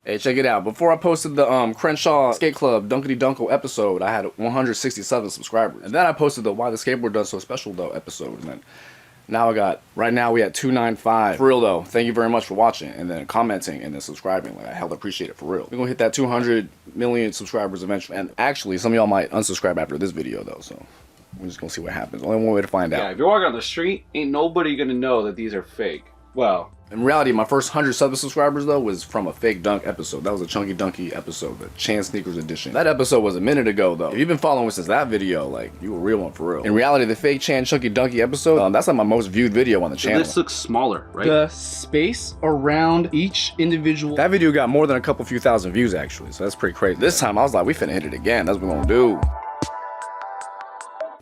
Hey, check it out. Before I posted the Crenshaw Skate Club Dunkity Dunko episode, I had 167 subscribers. And then I posted the Why the Skateboard Does So Special though episode. And then now right now we at 295. For real though, thank you very much for watching and then commenting and then subscribing. Like, I hella appreciate it for real. We're gonna hit that 200 million subscribers eventually. And actually, some of y'all might unsubscribe after this video though, so we're just gonna see what happens. Only one way to find out. Yeah, if you're walking on the street, ain't nobody gonna know that these are fake. Well, in reality, my first 100 subscribers though was from a fake dunk episode. That was a Chunky Dunky episode, the Chance Sneakers edition. That episode was a minute ago though. If you've been following since that video, like, you a real one for real. In reality, the fake Chance Chunky Dunky episode, that's like my most viewed video on the channel. This looks smaller, right? The space around each individual. That video got more than a couple few thousand views actually, so that's pretty crazy. This time I was like, we finna hit it again. That's what we're gonna do.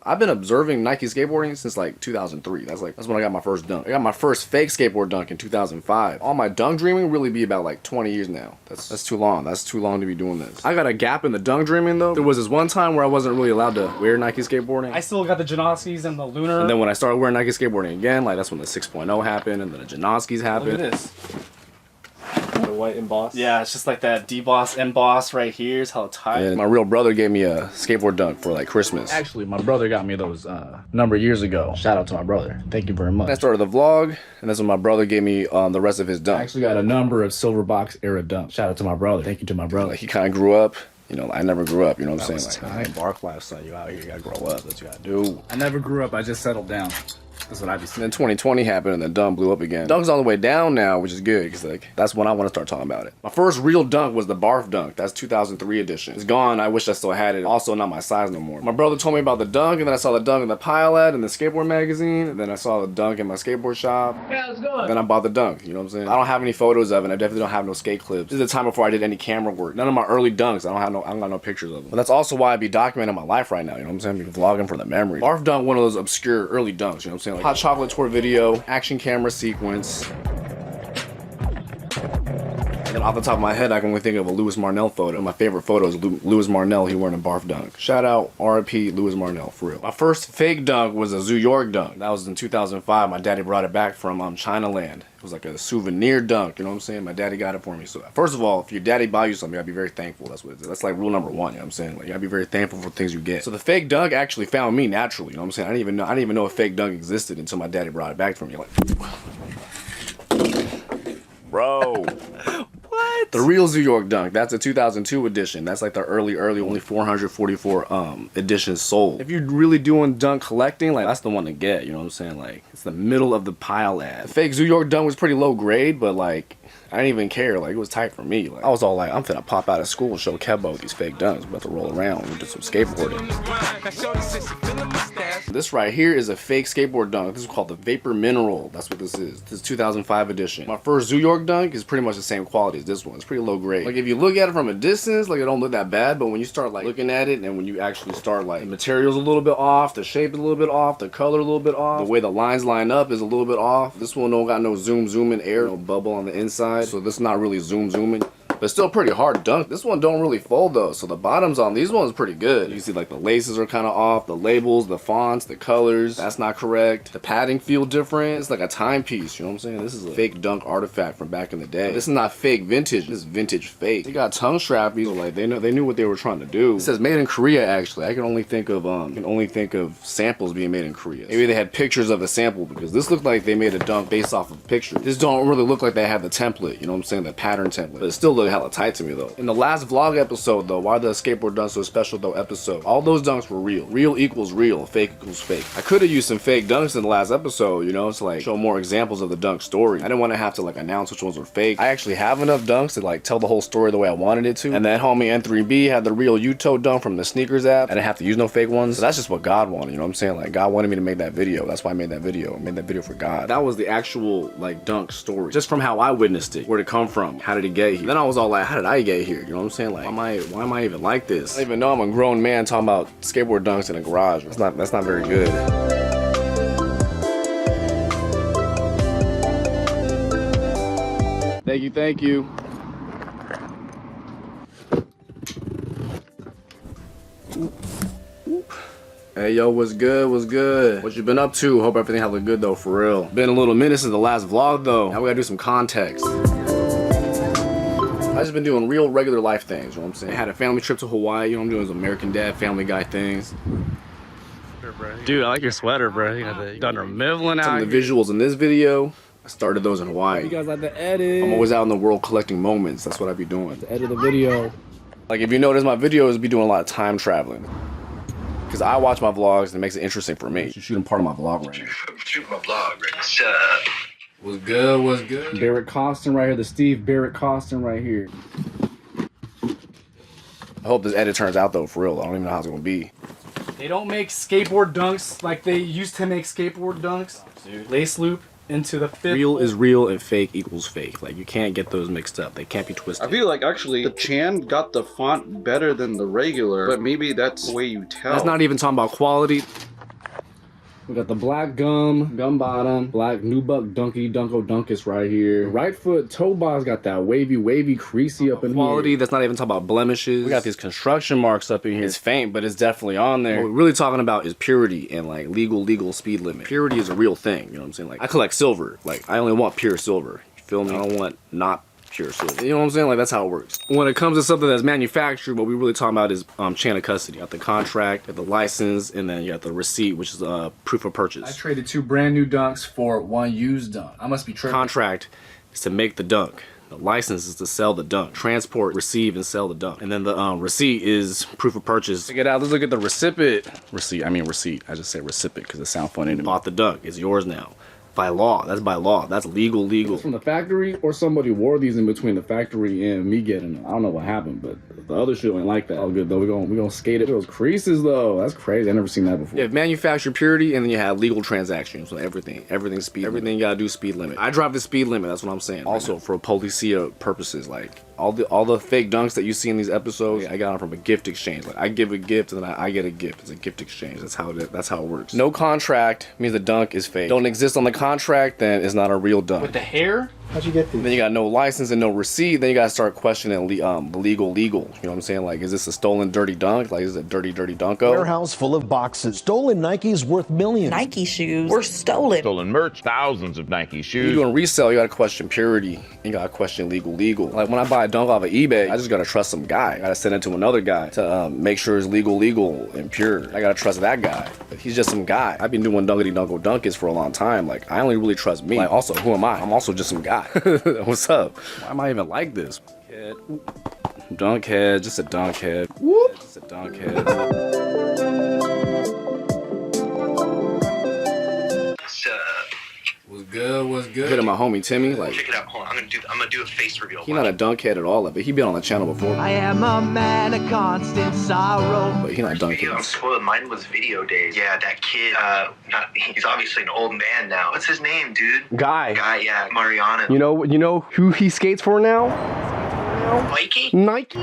I've been observing Nike skateboarding since like 2003. That's when I got my first dunk. I got my first fake skateboard dunk in 2005. All my dunk dreaming really be about like 20 years now. That's too long. That's too long to be doing this. I got a gap in the dunk dreaming though. There was this one time where I wasn't really allowed to wear Nike skateboarding. I still got the Janoskis and the Lunar. And then when I started wearing Nike skateboarding again, like that's when the 6.0 happened and then the Janoskis happened. Look at this. The white emboss. Yeah, it's just like that D-boss, emboss right here is how tight. And my real brother gave me a skateboard dunk for like Christmas. Actually, my brother got me those number of years ago. Shout out to my brother. Thank you very much. I started the vlog, and that's when my brother gave me the rest of his dunk. I actually got a number of silver box era dunks. Shout out to my brother. Thank you to my brother. Like, he kind of grew up. You know, I never grew up, you know what I'm saying? Like, I ain't Embarklife, son. You out here, you gotta grow up. That's what you gotta do. I never grew up, I just settled down. That's what I be saying. Then 2020 happened and then dunk blew up again. Dunk's on the way down now, which is good, because like, that's when I want to start talking about it. My first real dunk was the Barf dunk. That's 2003 edition. It's gone. I wish I still had it. Also not my size no more. My brother told me about the dunk, and then I saw the dunk in the pile ad in the skateboard magazine, and then I saw the dunk in my skateboard shop. Yeah, let's go. Then I bought the dunk, you know what I'm saying? I don't have any photos of it, and I definitely don't have no skate clips. This is the time before I did any camera work. None of my early dunks, I don't got no pictures of them. But that's also why I be documenting my life right now, you know what I'm saying? I be vlogging for the memory. Barf dunk, one of those obscure early dunks, you know what I'm saying? Like hot chocolate tour video, action camera sequence. And off the top of my head, I can only think of a Louis Marnell photo. My favorite photo is Louis Marnell, he wearing a Barf dunk. Shout out R.I.P. Louis Marnell, for real. My first fake dunk was a Zoo York dunk. That was in 2005. My daddy brought it back from China Land. It was like a souvenir dunk, you know what I'm saying? My daddy got it for me. So first of all, if your daddy buys you something, you gotta be very thankful. That's what it is. That's like rule number one, you know what I'm saying? Like, you gotta be very thankful for things you get. So the fake dunk actually found me naturally, you know what I'm saying? I didn't even know a fake dunk existed until my daddy brought it back for me. Like, bro. What? The real Zoo York dunk. That's a 2002 edition. That's like the early, only 444 editions sold. If you're really doing dunk collecting, like, that's the one to get, you know what I'm saying? Like, it's the middle of the pile ad. The fake Zoo York dunk was pretty low grade, but like, I didn't even care. Like, it was tight for me. Like, I was all like, I'm finna pop out of school and show Kebo these fake dunks. I'm about to roll around and do some skateboarding. This right here is a fake skateboard dunk. This is called the Vapor Mineral. That's what this is. This is 2005 edition. My first Zoo York dunk is pretty much the same quality as this one. It's pretty low grade. Like, if you look at it from a distance, like, it don't look that bad, but when you start like looking at it and when you actually start like, the material's a little bit off, the shape is a little bit off, the color a little bit off, the way the lines line up is a little bit off. This one don't got no zoom in air, no bubble on the inside. So this is not really zooming. But still pretty hard dunk. This one don't really fold though, so the bottoms on these ones pretty good. You see like the laces are kind of off, the labels, the fonts, the colors, that's not correct. The padding feel different. It's like a timepiece, you know what I'm saying? This is a fake dunk artifact from back in the day. This is not fake vintage, this is vintage fake. They got tongue strappies, so like they knew what they were trying to do. It says made in Korea actually. I can only think of samples being made in Korea. Maybe they had pictures of a sample because this looked like they made a dunk based off of pictures. This don't really look like they had the template, you know what I'm saying? The pattern template. But it still looked hella tight to me though. In the last vlog episode though, Why the Skateboard Done So Special though episode, all those dunks were real. Real equals real, fake equals fake. I could have used some fake dunks in the last episode, you know, to like show more examples of the dunk story. I didn't want to have to like announce which ones were fake. I actually have enough dunks to like tell the whole story the way I wanted it to. And that homie N3B had the real Uto dunk from the sneakers app. I didn't have to use no fake ones. So that's just what God wanted, you know what I'm saying? Like, God wanted me to make that video. That's why I made that video. I made that video for God. That was the actual like dunk story. Just from how I witnessed it. Where'd it come from? How did it get here? Then I was all like, how did I get here? You know what I'm saying? Like, why am I even like this? I don't even know I'm a grown man talking about skateboard dunks in a garage. That's not very good. Thank you. Hey yo, what's good? What you been up to? Hope everything hella good though, for real. Been a little minute since the last vlog though. Now we gotta do some context. I just been doing real regular life things, you know what I'm saying? I had a family trip to Hawaii, you know what I'm doing, those American Dad, Family Guy things. Dude, I like your sweater, bro. You got the Dunder Mifflin out. Some of the visuals in this video, I started those in Hawaii. You guys like the edit? I'm always out in the world collecting moments. That's what I be doing. Edit the video. Like if you notice my videos, be doing a lot of time traveling. Because I watch my vlogs and it makes it interesting for me. You're shooting part of my vlog right now. I'm shooting my vlog right now. What's good, what's good? Barrett Costin right here, the Steve Barrett Costin right here. I hope this edit turns out though, for real. I don't even know how it's gonna be. They don't make skateboard dunks like they used to make skateboard dunks. Dude. Lace loop into the fifth. Real is real and fake equals fake. Like you can't get those mixed up. They can't be twisted. I feel like actually the Chan got the font better than the regular, but maybe that's the way you tell. That's not even talking about quality. We got the black gum bottom, black nubuck dunky dunko dunkus right here. Right foot toe box got that wavy creasy up in quality. That's not even talking about blemishes. We got these construction marks up in here. It's faint, but it's definitely on there. What we're really talking about is purity and like legal speed limit. Purity is a real thing, you know what I'm saying? Like I collect silver. Like I only want pure silver. You feel me? I don't want not pure silver. You know what I'm saying? Like that's how it works. When it comes to something that's manufactured, what we really talking about is chain of custody. You got the contract, you got the license, and then you got the receipt, which is proof of purchase. I traded 2 brand new dunks for 1 used dunk. I must be tripping. Contract is to make the dunk. The license is to sell the dunk. Transport, receive, and sell the dunk. And then the receipt is proof of purchase. Check it out. Let's look at the recipient. Receipt. I just say recipient because it sounds funny to me. Bought the dunk. It's yours now. By law. That's by law. That's legal. It's from the factory, or somebody wore these in between the factory and me getting them. I don't know what happened, but the other shit ain't like that. All good though. We're gonna skate it. Those creases though. That's crazy. I never seen that before. You have manufactured purity, and then you have legal transactions. So everything speed. Everything you gotta do speed limit. I drive the speed limit. That's what I'm saying. Also for policia purposes, like all the fake dunks that you see in these episodes, I got them from a gift exchange. Like I give a gift and then I get a gift. It's a gift exchange. That's how it works. No contract means the dunk is fake. Don't exist on the contract, then it's not a real dunk. With the hair? How'd you get these? Then you got no license and no receipt. Then you gotta start questioning the legal. You know what I'm saying? Like, is this a stolen dirty dunk? Like, is it a dirty dunko? Warehouse full of boxes. Stolen Nikes worth millions. Nike shoes were stolen. Stolen merch, thousands of Nike shoes. When you're doing resale, you gotta question purity. You gotta question legal. Like when I buy a dunk off of eBay, I just gotta trust some guy. I gotta send it to another guy to make sure it's legal and pure. I gotta trust that guy. But he's just some guy. I've been doing dunkity dunko dunkers for a long time. Like I only really trust me. Like also, who am I? I'm also just some guy. What's up? Why am I even like this? Dunk head, just a dunk head. Whoop. Just a dunk head. What's good? Hit my homie Timmy. Like, Check it out. Hold on. I'm gonna do a face reveal. He not a dunk head at all, but he been on the channel before. I am a man of constant sorrow. But he not dunk Video, I'm heads. spoiled. Mine was video days. Yeah, that kid. He's obviously an old man now. What's his name, dude? Guy. Yeah, Mariano. You know who he skates for now? Mikey? Nike.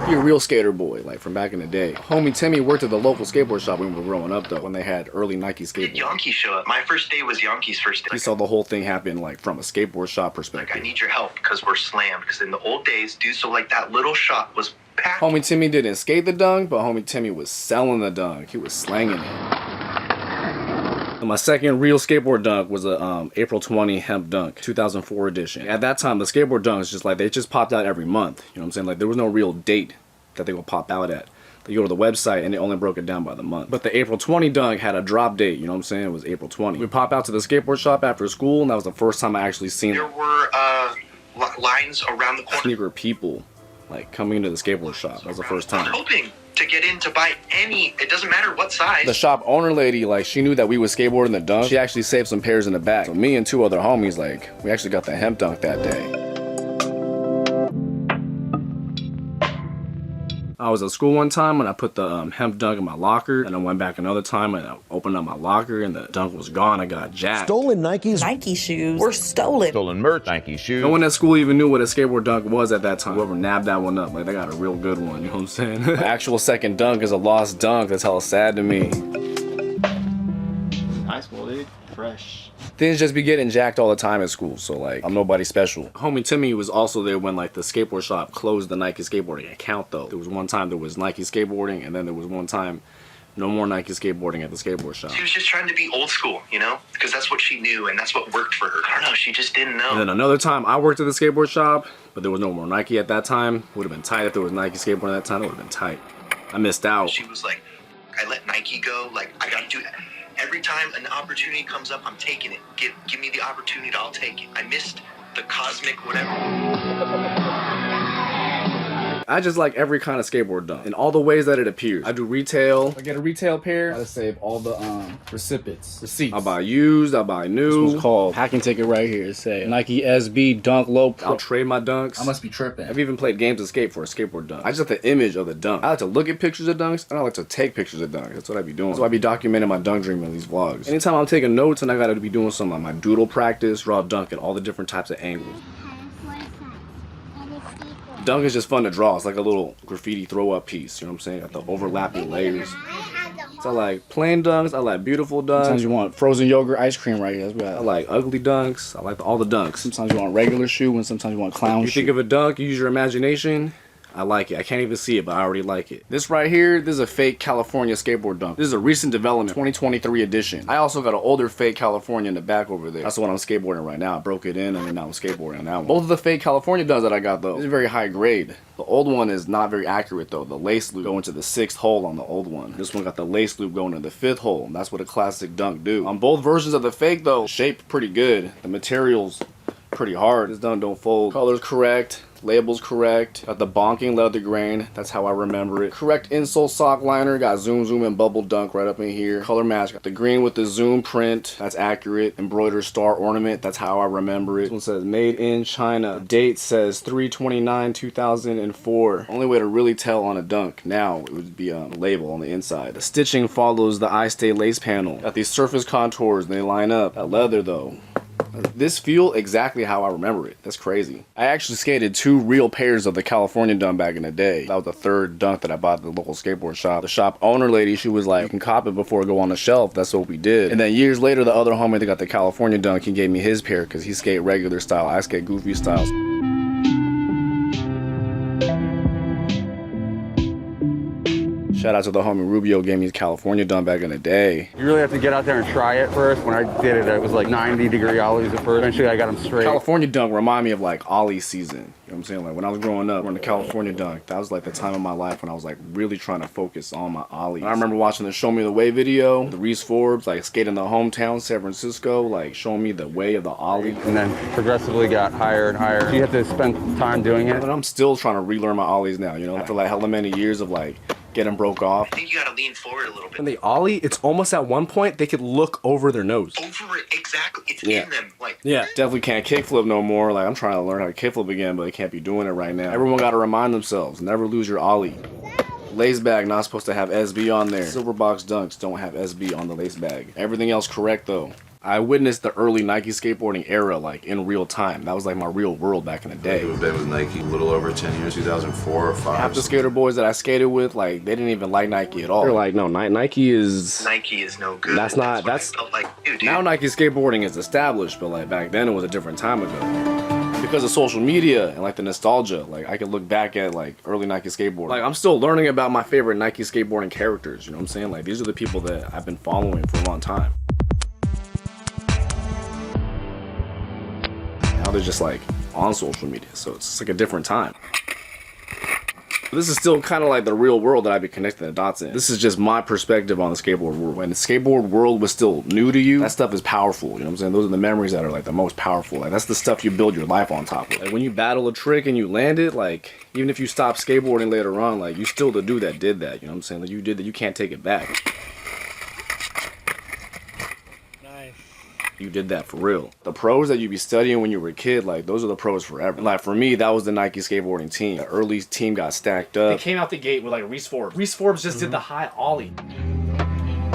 He a real skater boy, like from back in the day. Homie Timmy worked at the local skateboard shop when we were growing up though, when they had early Nike Did skateboards. Yankee show up? My first day was Yankee's first day. He saw the whole thing happen like from a skateboard shop Like, perspective. I need your help because we're slammed. Because in the old days, dude, so like that little shop was packed. Homie Timmy didn't skate the dunk, but homie Timmy was selling the dunk. He was slanging it. And my second real skateboard dunk was a April 20 hemp dunk, 2004 edition. At that time, the skateboard dunks just like they just popped out every month. You know what I'm saying? Like there was no real date that they would pop out at. You go to the website and they only broke it down by the month. But the April 20 dunk had a drop date, you know what I'm saying? It was April 20. We pop out to the skateboard shop after school, and that was the first time I actually seen There were lines around the corner. sneaker people like coming into the skateboard shop. That was the first I was time. hoping to get in to buy any. It doesn't matter what size. The shop owner lady, like she knew that we would skateboard in the dunk. She actually saved some pairs in the back. So me and 2 other homies, like we actually got the hemp dunk that day. I was at school one time and I put the hemp dunk in my locker, and I went back another time and I opened up my locker and the dunk was gone. I got jacked. Stolen Nikes. Nike shoes were stolen. Stolen merch, Nike shoes. No one at school even knew what a skateboard dunk was at that time. Whoever nabbed that one up, like they got a real good one, you know what I'm saying? The actual second dunk is a lost dunk. That's hella sad to me. High school, dude. Fresh. Things just be getting jacked all the time at school, so like I'm nobody special. Homie Timmy was also there when like the skateboard shop closed the Nike skateboarding account though. There was one time there was Nike skateboarding, and then there was one time No more Nike skateboarding at the skateboard shop. She was just trying to be old school, you know? Because that's what she knew and that's what worked for her. I don't know, she just didn't know. And then another time I worked at the skateboard shop, but there was no more Nike at that time. Would have been tight if there was Nike skateboarding at that time. It would have been tight. I missed out. She was like, I let Nike go. Like, I gotta do that. Every time an opportunity comes up, I'm taking it. Give me the opportunity, I'll take it. I missed the cosmic whatever. I just like every kind of skateboard dunk in all the ways that it appears. I do retail. I get a retail pair. I save all the receipts. I buy used, I buy new. This one's called hacking ticket right here. It say Nike SB Dunk Low Pro. I'll trade my dunks. I must be tripping. I've even played games of skate for a skateboard dunk. I just like the image of the dunk. I like to look at pictures of dunks and I like to take pictures of dunks. That's what I be doing. So I be documenting my dunk dream in these vlogs. Anytime I'm taking notes and I gotta be doing some of my doodle practice, draw dunk at all the different types of angles. Dunk is just fun to draw. It's like a little graffiti throw up piece. You know what I'm saying? Got the overlapping layers. So I like plain dunks. I like beautiful dunks. Sometimes you want frozen yogurt ice cream right here. I like ugly dunks. I like all the dunks. Sometimes you want regular shoe and sometimes you want clown You shoe. think of a dunk, you use your imagination. I like it. I can't even see it, but I already like it. This right here, this is a fake California skateboard dunk. This is a recent development, 2023 edition. I also got an older fake California in the back over there. That's the one I'm skateboarding right now. I broke it in and then now I'm skateboarding on that one. Both of the fake California dunks that I got though, this is very high grade. The old one is not very accurate though. The lace loop going to the 6th hole on the old one. This one got the lace loop going to the 5th hole. That's what a classic dunk do. On both versions of the fake though, shape pretty good. The material's pretty hard. This dunk don't fold. Color's correct. Labels correct. Got the bonking leather grain. That's how I remember it. Correct insole sock liner. Got zoom and bubble dunk right up in here. Color match. Got the green with the zoom print. That's accurate. Embroidered star ornament. That's how I remember it. This one says made in China. Date says 3/29/2004. Only way to really tell on a dunk now it would be a label on the inside. The stitching follows the I Stay lace panel. Got these surface contours. They line up. That leather though. This feel exactly how I remember it. That's crazy. I actually skated 2 real pairs of the California dunk back in the day. That was the 3rd dunk that I bought at the local skateboard shop. The shop owner lady, she was like, you can cop it before it go on the shelf. That's what we did. And then years later, the other homie that got the California dunk, he gave me his pair because he skate regular style. I skate goofy styles. Shout out to the homie Rubio, gave me his California dunk back in the day. You really have to get out there and try it first. When I did it, it was like 90-degree ollies at first. Eventually I got them straight. California dunk remind me of like ollie season. You know what I'm saying? Like when I was growing up, when the California dunk, that was like the time of my life when I was like really trying to focus on my ollies. I remember watching the Show Me the Way video, the Reese Forbes, like skating the hometown, San Francisco, like showing me the way of the ollie. And then progressively got higher and higher. You have to spend time doing it. And I'm still trying to relearn my ollies now, you know? After like hella many years of like getting broke off. I think you gotta lean forward a little bit. When they ollie, it's almost at one point they could look over their nose. Over it, exactly. It's Yeah. in them. Like, Yeah, definitely can't kickflip no more. Like I'm trying to learn how to kickflip again, but they can't be doing it right now. Everyone got to remind themselves, never lose your ollie. Lace bag not supposed to have SB on there. Silver box dunks don't have SB on the lace bag. Everything else correct though. I witnessed the early Nike skateboarding era like in real time. That was like my real world back in the day. I've been with Nike a little over 10 years, 2004 or 5. Half the skater boys that I skated with, like they didn't even like Nike at all. They're like, no, Nike is... Nike is no good. That's not- what that's- I felt like, dude. Now Nike skateboarding is established, but like back then it was a different time ago. Because of social media and like the nostalgia, like I could look back at like early Nike skateboarding. Like I'm still learning about my favorite Nike skateboarding characters, you know what I'm saying? Like these are the people that I've been following for a long time. Now they're just like on social media, so it's just like a different time. This is still kind of like the real world that I've been connecting the dots in. This is just my perspective on the skateboard world. When the skateboard world was still new to you, that stuff is powerful, you know what I'm saying? Those are the memories that are like the most powerful. Like that's the stuff you build your life on top of. Like when you battle a trick and you land it, like even if you stop skateboarding later on, like you still the dude that did that, you know what I'm saying? Like you did that, you can't take it back. You did that for real. The pros that you be studying when you were a kid, like those are the pros forever. And like for me, that was the Nike skateboarding team. The early team got stacked They up. came out the gate with like Reese Forbes. Reese Forbes just did the high ollie.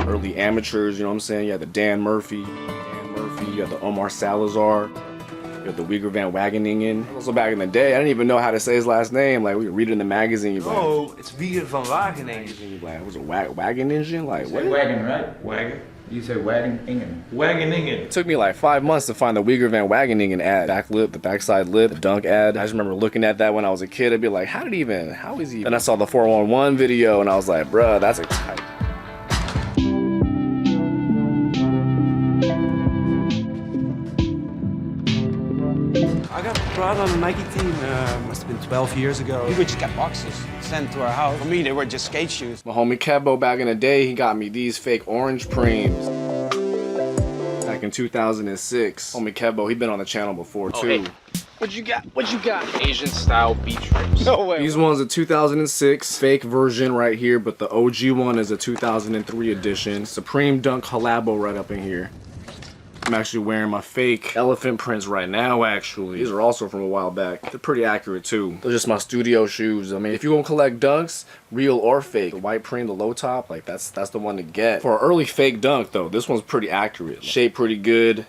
Early amateurs, you know what I'm saying? You had the Dan Murphy, you had the Omar Salazar, you had the Uyghur Van Wageningen. Also back in the day, I didn't even know how to say his last name. Like we would read it in the magazine. You'd be like, Oh, it's Uyghur Van Wageningen. you'd be like, was it Wageningen? Like what? Wagon, right? Wagon. You say Wageningen. Wageningen. It took me like 5 months to find the Uyghur Van Wageningen ad. Back lip, the backside lip, the dunk ad. I just remember looking at that when I was a kid. I'd be like, how is he even? Then I saw the 411 video and I was like, bruh, that's a tight. I got brought on the Nike team, must have been 12 years ago. We just got boxes sent to our house. For me, they were just skate shoes. My homie Kebo back in the day, he got me these fake orange preems. Back in 2006. Homie Kebo, he been on the channel before too. Hey. What you got? What you got? Asian style beach rips. No way. These ones are 2006 fake version right here, but the OG one is a 2003 edition. Supreme Dunk collabo right up in here. I'm actually wearing my fake elephant prints right now, actually. These are also from a while back. They're pretty accurate too. They're just my studio shoes. I mean, if you're gonna collect dunks, real or fake, the white print, the low top, like that's the one to get. For an early fake dunk though, this one's pretty accurate. Shape pretty good.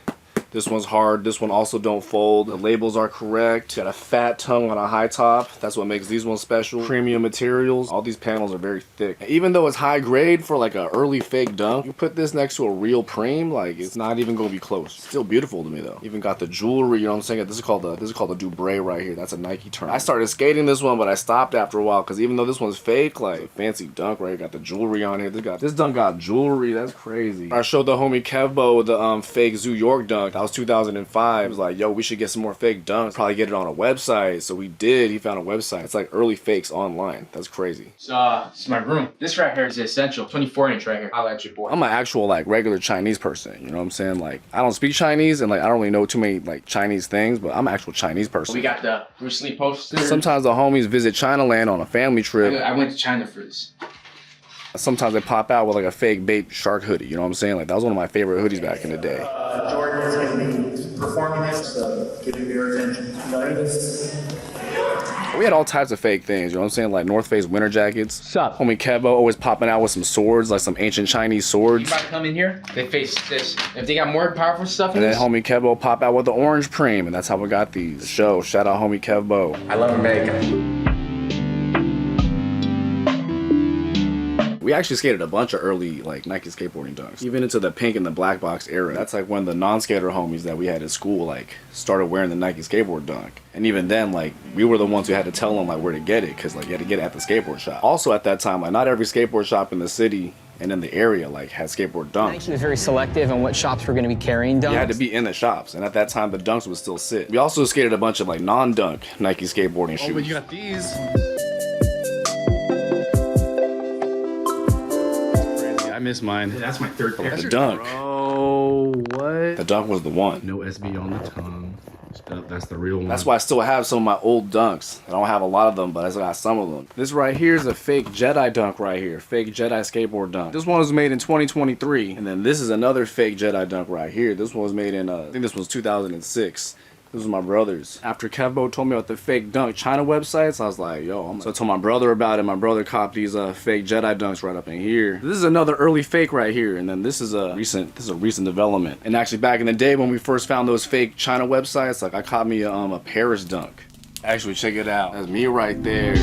This one's hard. This one also don't fold. The labels are correct. Got a fat tongue on a high top. That's what makes these ones special. Premium materials. All these panels are very thick. And even though it's high grade for like an early fake dunk, you put this next to a real preem, like it's not even gonna be close. Still beautiful to me though. Even got the jewelry. You know what I'm saying? This is called the Dubré right here. That's a Nike term. I started skating this one, but I stopped after a while because even though this one's fake, like fancy dunk right here, got the jewelry on here. This dunk got jewelry. That's crazy. I showed the homie Kevbo the fake Zoo York dunk. That was 2005. He was like, yo, we should get some more fake dunks. Probably get it on a website. So we did. He found a website. It's like early fakes online. That's crazy. So, it's my room. This right here is the essential 24-inch right here. I'll let you boy. I'm an actual like regular Chinese person. You know what I'm saying? Like I don't speak Chinese and like I don't really know too many like Chinese things, but I'm an actual Chinese person. We got the Bruce Lee posters. Sometimes the homies visit China land on a family trip. I went to China for this. Sometimes they pop out with like a fake bait shark hoodie. You know what I'm saying? Like that was one of my favorite hoodies back in the day. Jordan is going to be performing this, so giving your attention. We had all types of fake things, you know what I'm saying? Like North Face winter jackets. Sup? Homie Kevo always popping out with some swords, like some ancient Chinese swords. If I come in here, they face this. If they got more powerful stuff in and this. then homie Kevo pop out with the orange preem, and that's how we got these. Shout out homie Kevo. I love America. We actually skated a bunch of early like Nike skateboarding dunks, even into the pink and the black box era. That's like when the non-skater homies that we had at school like started wearing the Nike skateboard dunk. And even then, like we were the ones who had to tell them like where to get it, because like you had to get it at the skateboard shop. Also at that time, like not every skateboard shop in the city and in the area like had skateboard dunks. Nike was very selective on what shops were going to be carrying dunks. You had to be in the shops, and at that time the dunks would still sit. We also skated a bunch of like non-dunk Nike skateboarding shoes. Oh, but you got these. I miss mine. Yeah, that's my third pair. The dunk. Oh, what? The dunk was the one. No SB on the tongue. That's the real one. That's why I still have some of my old dunks. I don't have a lot of them, but I still got some of them. This right here is a fake Jedi dunk right here. Fake Jedi skateboard dunk. This one was made in 2023. And then this is another fake Jedi dunk right here. This one was made in, I think this was 2006. This was my brother's. After Kevbo told me about the fake dunk China websites, I was like, yo, so I told my brother about it. My brother copped these fake Jedi dunks right up in here. This is another early fake right here, and then this is a recent development. And actually back in the day when we first found those fake China websites, like I caught me a Paris dunk. Actually, check it out. That's me right there.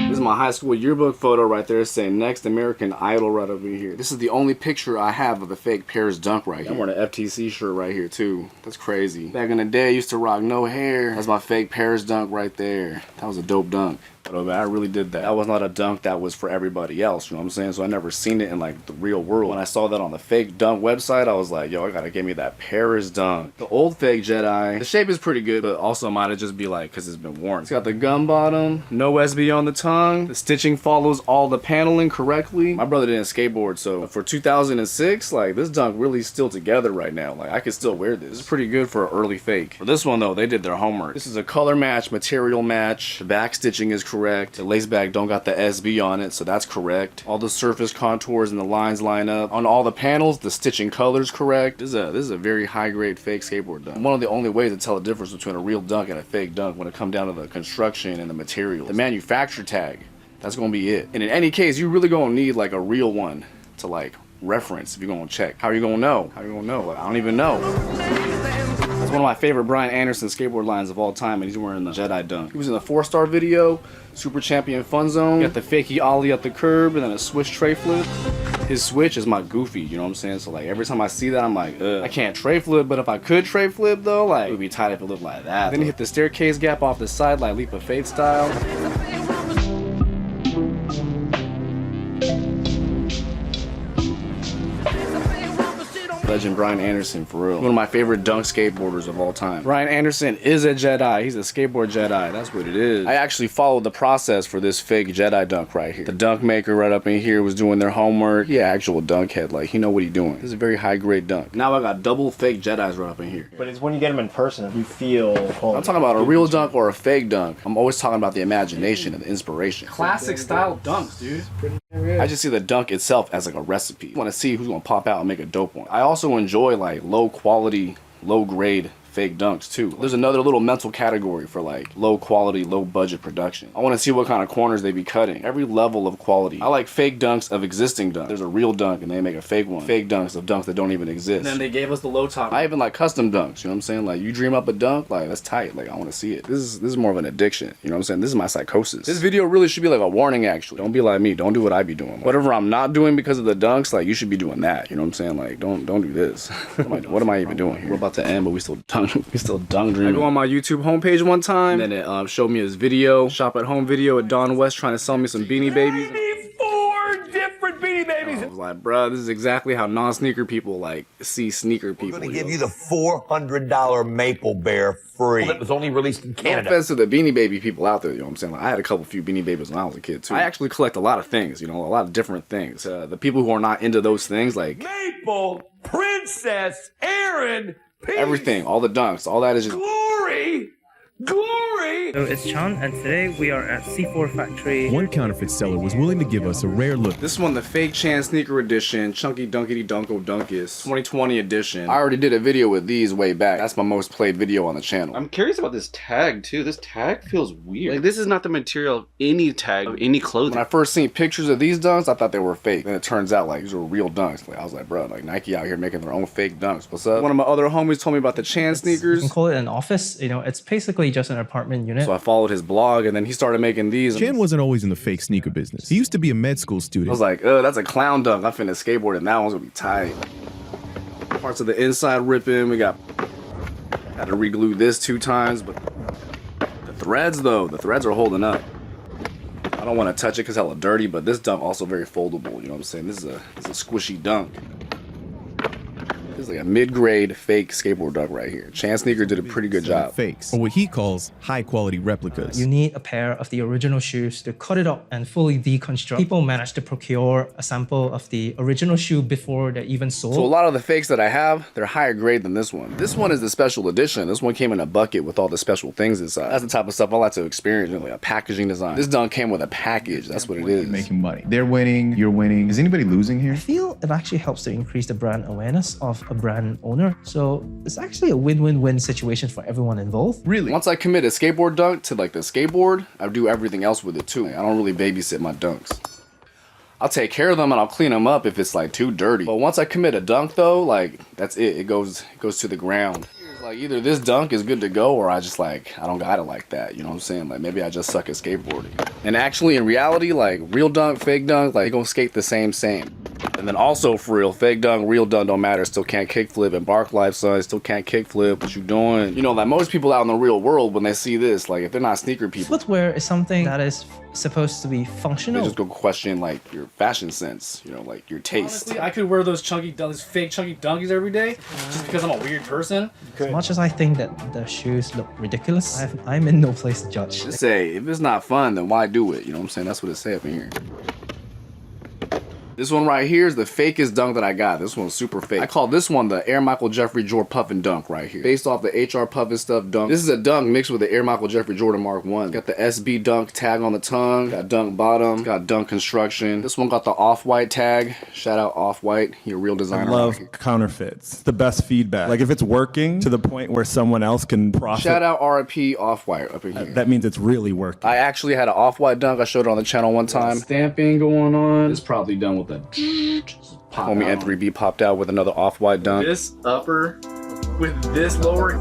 This is my high school yearbook photo right there saying Next American Idol right over here. This is the only picture I have of the fake Paris dunk right here. I'm wearing an FTC shirt right here too. That's crazy. Back in the day I used to rock no hair. That's my fake Paris dunk right there. That was a dope dunk. But I really did that. That was not a dunk that was for everybody else, you know what I'm saying? So I never seen it in like the real world. When I saw that on the fake dunk website, I was like, yo, I gotta give me that Paris dunk. The old fake Jedi, the shape is pretty good, but also might have just be like, cause it's been worn. It's got the gum bottom, no SB on the tongue. The stitching follows all the paneling correctly. My brother didn't skateboard, so for 2006, like this dunk really still together right now. Like I could still wear this. It's pretty good for an early fake. For this one though, they did their homework. This is a color match, material match. The back stitching is correct. The lace back don't got the SB on it, so that's correct. All the surface contours and the lines line up. On all the panels, the stitching color's correct. This is a very high grade fake skateboard dunk. One of the only ways to tell the difference between a real dunk and a fake dunk when it comes down to the construction and the material. The manufacturer tag, that's gonna be it. And in any case, you really gonna need like a real one to like reference if you're gonna check. How are you gonna know? How are you gonna know? Like, I don't even know. That's one of my favorite Brian Anderson skateboard lines of all time, and he's wearing the Jedi dunk. He was in the 4-star video, Super Champion Fun Zone. Got the fakie ollie up the curb and then a switch tray flip. His switch is my goofy, you know what I'm saying? So like every time I see that, I'm like, ugh. I can't tray flip, but if I could tray flip though, like it would be tight if it looked like that. Then he hit the staircase gap off the side like Leap of Faith style. Legend Brian Anderson, for real. One of my favorite dunk skateboarders of all time. Brian Anderson is a Jedi. He's a skateboard Jedi. That's what it is. I actually followed the process for this fake Jedi dunk right here. The dunk maker right up in here was doing their homework. Yeah, actual dunk head. Like, he know what he's doing. This is a very high grade dunk. Now I got double fake Jedis right up in here. But it's when you get them in person, you feel... I'm talking about a real dunk or a fake dunk. I'm always talking about the imagination and the inspiration. Classic style dunks, dude. I just see the dunk itself as like a recipe. I want to see who's gonna pop out and make a dope one. I also enjoy like low quality, low grade fake dunks too. There's another little mental category for like low quality, low budget production. I want to see what kind of corners they be cutting. Every level of quality. I like fake dunks of existing dunks. There's a real dunk and they make a fake one. Fake dunks of dunks that don't even exist. And then they gave us the low top. I even like custom dunks, you know what I'm saying? Like, you dream up a dunk, like, that's tight. Like, I want to see it. This is more of an addiction, you know what I'm saying? This is my psychosis. This video really should be like a warning, actually. Don't be like me. Don't do what I be doing. Whatever I'm not doing because of the dunks, like, you should be doing that, you know what I'm saying? Like, don't do this. What am I even doing here? We're about to end, but we still dunk dreaming. I go on my YouTube homepage one time, and then it showed me his video, shop at home video at Don West trying to sell me some Beanie Babies. 94 different Beanie Babies! I was like, bruh, this is exactly how non-sneaker people like see sneaker people. We're gonna give you the $400 Maple Bear free. That was only released in Canada. No offense to the Beanie Baby people out there, you know what I'm saying? Like, I had a few Beanie Babies when I was a kid too. I actually collect a lot of things, you know, a lot of different things. The people who are not into those things, like Maple, Princess, Aaron, Peace, everything, all the dunks, all that is just glory. So it's Chan, and today we are at C4 Factory. One counterfeit seller was willing to give us a rare look. This one, the fake Chan sneaker edition, Chunky Dunkity Dunko Dunkus 2020 edition. I already did a video with these way back. That's my most played video on the channel. I'm curious about this tag too. This tag feels weird. Like, this is not the material of any tag of any clothing. When I first seen pictures of these dunks, I thought they were fake. Then it turns out like these were real dunks. Like, I was like, bro, like Nike out here making their own fake dunks. What's up? One of my other homies told me about the Chan sneakers. You can call it an office. You know, it's basically just an apartment unit. So I followed his blog, and then he started making these. Chan wasn't always in the fake sneaker business. He used to be a med school student. I was like, that's a clown dunk. I'm finna skateboard, and that one's gonna be tight. Parts of the inside ripping. We had to re-glue this 2 times, but the threads though, the threads are holding up. I don't want to touch it because it's hella dirty, but this dunk also very foldable. You know what I'm saying? This is a squishy dunk. This is like a mid-grade fake skateboard dunk right here. Chan Sneaker did a pretty good job. Fakes, or what he calls high-quality replicas. You need a pair of the original shoes to cut it up and fully deconstruct. People managed to procure a sample of the original shoe before they're even sold. So a lot of the fakes that I have, they're higher grade than this one. This one is the special edition. This one came in a bucket with all the special things inside. That's the type of stuff I like to experience, like a packaging design. This dunk came with a package. That's what it is. Making money. They're winning, you're winning. Is anybody losing here? I feel it actually helps to increase the brand awareness of a brand owner. So it's actually a win-win-win situation for everyone involved. Really? Once I commit a skateboard dunk to like the skateboard, I do everything else with it too. I don't really babysit my dunks. I'll take care of them and I'll clean them up if it's like too dirty. But once I commit a dunk though, like that's it. It goes to the ground. Like either this dunk is good to go or I don't got it like that. You know what I'm saying? Like maybe I just suck at skateboarding. And actually in reality, like real dunk, fake dunk, like they gonna skate the same. And then also for real, fake dunk, real dunk don't matter. Still can't kickflip. Embarklife, son, still can't kickflip. What you doing? You know, like most people out in the real world, when they see this, like if they're not sneaker people. Footwear is something that is supposed to be functional. They just go question like your fashion sense, you know, like your taste. Honestly, I could wear those fake chunky dunkies every day just because I'm a weird person. As much as I think that the shoes look ridiculous, I'm in no place to judge. Just say, if it's not fun, then why do it? You know what I'm saying? That's what it say up in here. This one right here is the fakest dunk that I got. This one's super fake. I call this one the Air Michael Jeffrey Jordan Puffin dunk right here. Based off the HR Puffin stuff dunk. This is a dunk mixed with the Air Michael Jeffrey Jordan Mark 1. Got the SB dunk tag on the tongue. Got dunk bottom. Got dunk construction. This one got the Off-White tag. Shout out Off-White. You're a real designer. I love counterfeits. The best feedback. Like if it's working to the point where someone else can profit. Shout out RIP Off-White up in here. That means it's really working. I actually had an Off-White dunk. I showed it on the channel one time. Stamping going on. It's probably done with a homie N3B popped out with another Off-White dunk. This upper with this lower.